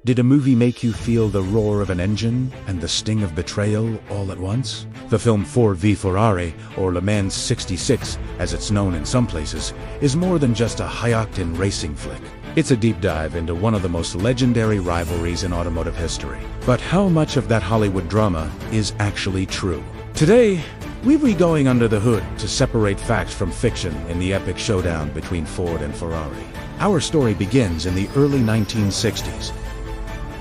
Did a movie make you feel the roar of an engine and the sting of betrayal all at once? The film Ford v Ferrari, or Le Mans '66 as it's known in some places, is more than just a high-octane racing flick. It's a deep dive into one of the most legendary rivalries in automotive history. But how much of that Hollywood drama is actually true? Today, we'll be going under the hood to separate fact from fiction in the epic showdown between Ford and Ferrari. Our story begins in the early 1960s.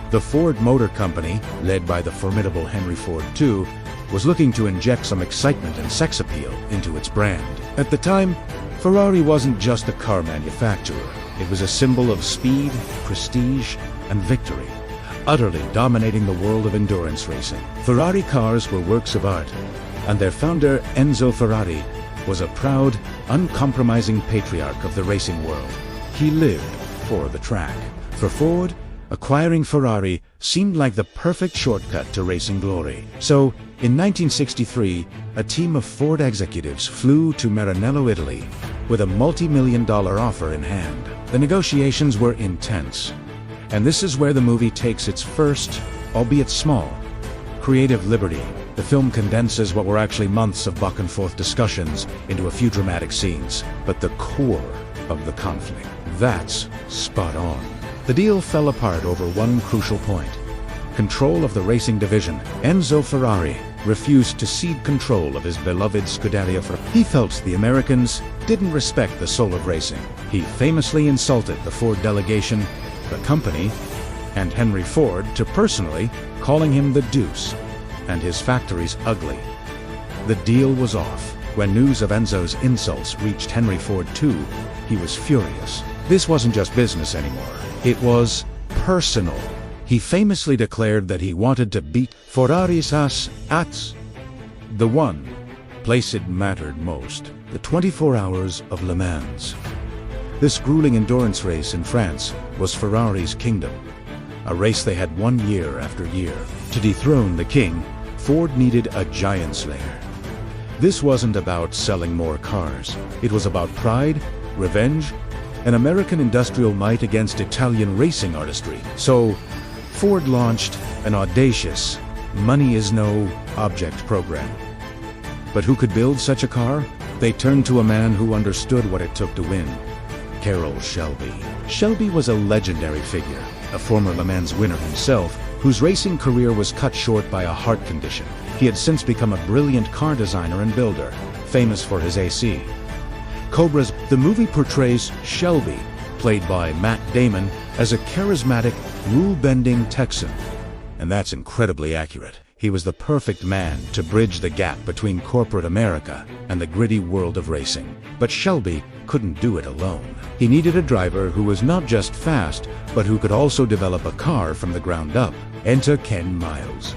The Ford Motor Company, led by the formidable Henry Ford II, was looking to inject some excitement and sex appeal into its brand. At the time, Ferrari wasn't just a car manufacturer. It was a symbol of speed, prestige, and victory, utterly dominating the world of endurance racing. Ferrari cars were works of art, and their founder, Enzo Ferrari, was a proud, uncompromising patriarch of the racing world. He lived for the track. For Ford, acquiring Ferrari seemed like the perfect shortcut to racing glory. So, in 1963, a team of Ford executives flew to Maranello, Italy, with a multi-million-dollar offer in hand. The negotiations were intense, and this is where the movie takes its first, albeit small, creative liberty. The film condenses what were actually months of back-and-forth discussions into a few dramatic scenes, but the core of the conflict, that's spot on. The deal fell apart over one crucial point: control of the racing division. Enzo Ferrari refused to cede control of his beloved Scuderia. He felt the Americans didn't respect the soul of racing. He famously insulted the Ford delegation, the company, and Henry Ford to personally calling him the Deuce and his factories ugly. The deal was off. When news of Enzo's insults reached Henry Ford II, he was furious. This wasn't just business anymore. It was personal. He famously declared that he wanted to beat Ferrari's ass at the one place it mattered most, the 24 Hours of Le Mans. This grueling endurance race in France was Ferrari's kingdom, a race they had won year after year. To dethrone the king, Ford needed a giant slayer. This wasn't about selling more cars. It was about pride, revenge, and American industrial might against Italian racing artistry. So, Ford launched an audacious, money-is-no-object program. But who could build such a car? They turned to a man who understood what it took to win: Carroll Shelby. Shelby was a legendary figure, a former Le Mans winner himself, whose racing career was cut short by a heart condition. He had since become a brilliant car designer and builder, famous for his AC. Cobras. The movie portrays Shelby, played by Damon, as a charismatic, rule-bending Texan. And that's incredibly accurate. He was the perfect man to bridge the gap between corporate America and the gritty world of racing. But Shelby couldn't do it alone. He needed a driver who was not just fast, but who could also develop a car from the ground up. Enter Ken Miles.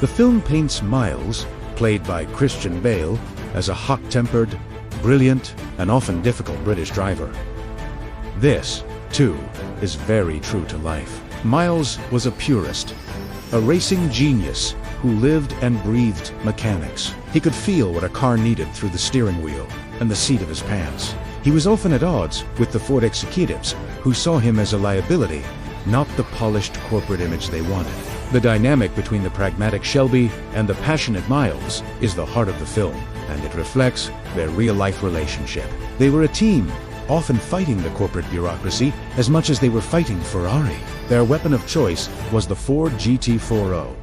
The film paints Miles, played by Bale, as a hot-tempered, brilliant, and often difficult British driver. This, too, is very true to life. Miles was a purist, a racing genius who lived and breathed mechanics. He could feel what a car needed through the steering wheel and the seat of his pants. He was often at odds with the Ford executives, who saw him as a liability, not the polished corporate image they wanted. The dynamic between the pragmatic Shelby and the passionate Miles is the heart of the film, and it reflects their real-life relationship. They were a team, often fighting the corporate bureaucracy as much as they were fighting Ferrari. Their weapon of choice was the Ford GT40.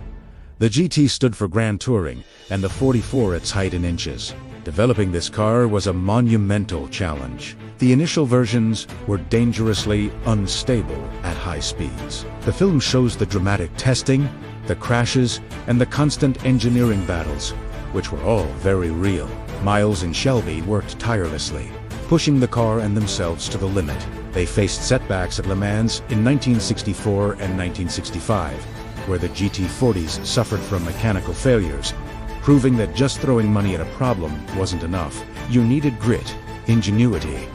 The GT stood for Grand Touring, and the 44 its height in inches. Developing this car was a monumental challenge. The initial versions were dangerously unstable at high speeds. The film shows the dramatic testing, the crashes, and the constant engineering battles, which were all very real. Miles and Shelby worked tirelessly, pushing the car and themselves to the limit. They faced setbacks at Le Mans in 1964 and 1965, where the GT40s suffered from mechanical failures, proving that just throwing money at a problem wasn't enough. You needed grit, ingenuity,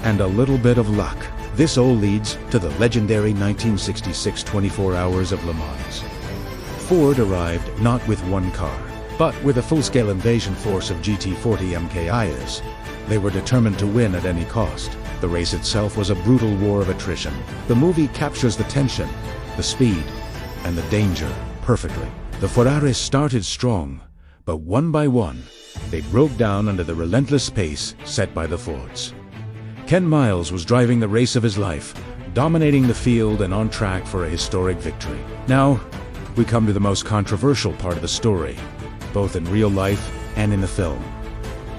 and a little bit of luck. This all leads to the legendary 1966 24 Hours of Le Mans. Ford arrived not with one car, but with a full-scale invasion force of GT40 MKIs. They were determined to win at any cost. The race itself was a brutal war of attrition. The movie captures the tension, the speed, and the danger perfectly. The Ferraris started strong, but one by one, they broke down under the relentless pace set by the Fords. Ken Miles was driving the race of his life, dominating the field and on track for a historic victory. Now, we come to the most controversial part of the story, both in real life and in the film: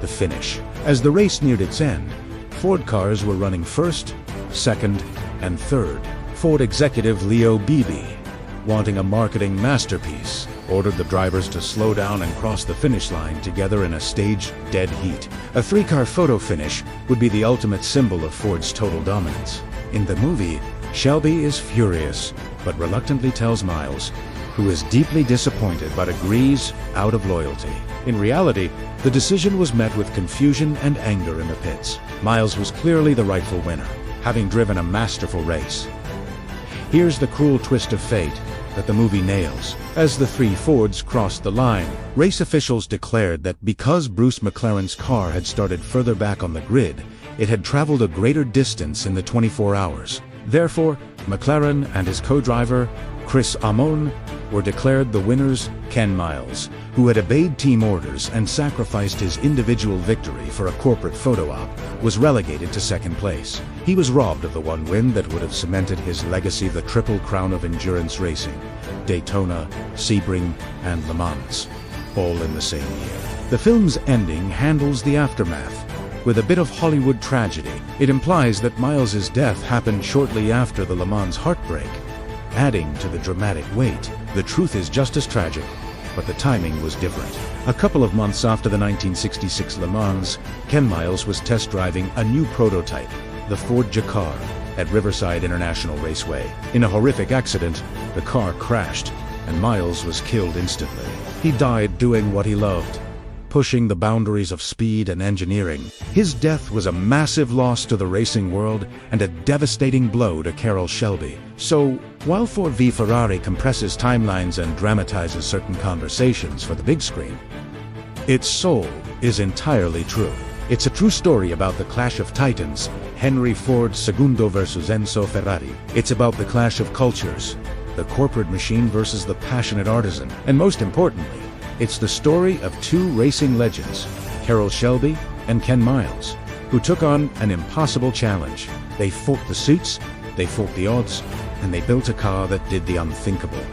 the finish. As the race neared its end, Ford cars were running first, second, and third. Ford executive Leo Beebe, wanting a marketing masterpiece, ordered the drivers to slow down and cross the finish line together in a staged dead heat. A three-car photo finish would be the ultimate symbol of Ford's total dominance. In the movie, Shelby is furious, but reluctantly tells Miles, who is deeply disappointed but agrees out of loyalty. In reality, the decision was met with confusion and anger in the pits. Miles was clearly the rightful winner, having driven a masterful race. Here's the cruel twist of fate that the movie nails. As the three Fords crossed the line, race officials declared that because Bruce McLaren's car had started further back on the grid, it had traveled a greater distance in the 24 hours. Therefore, McLaren and his co-driver, Chris Amon, were declared the winners. Ken Miles, who had obeyed team orders and sacrificed his individual victory for a corporate photo op, was relegated to second place. He was robbed of the one win that would have cemented his legacy, the Triple Crown of endurance racing: Daytona, Sebring, and Le Mans, all in the same year. The film's ending handles the aftermath with a bit of Hollywood tragedy. It implies that Miles's death happened shortly after the Le Mans heartbreak, adding to the dramatic weight. The truth is just as tragic, but the timing was different. A couple of months after the 1966 Le Mans, Ken Miles was test driving a new prototype, the Ford Jacquard, at Riverside International Raceway. In a horrific accident, the car crashed, and Miles was killed instantly. He died doing what he loved, pushing the boundaries of speed and engineering. His death was a massive loss to the racing world and a devastating blow to Carroll Shelby. So, while Ford v Ferrari compresses timelines and dramatizes certain conversations for the big screen, its soul is entirely true. It's a true story about the clash of titans, Henry Ford II versus Enzo Ferrari. It's about the clash of cultures, the corporate machine versus the passionate artisan. And most importantly, it's the story of two racing legends, Carroll Shelby and Ken Miles, who took on an impossible challenge. They fought the suits, they fought the odds, and they built a car that did the unthinkable.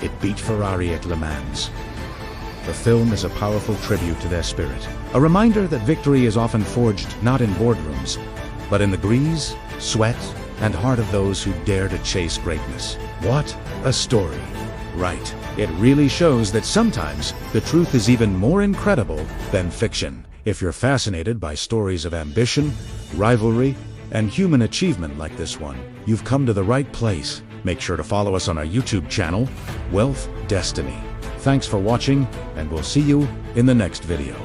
It beat Ferrari at Le Mans. The film is a powerful tribute to their spirit, a reminder that victory is often forged not in boardrooms, but in the grease, sweat, and heart of those who dare to chase greatness. What a story! Right. It really shows that sometimes the truth is even more incredible than fiction. If you're fascinated by stories of ambition, rivalry, and human achievement like this one, you've come to the right place. Make sure to follow us on our YouTube channel, Wealth Destiny. Thanks for watching, and we'll see you in the next video.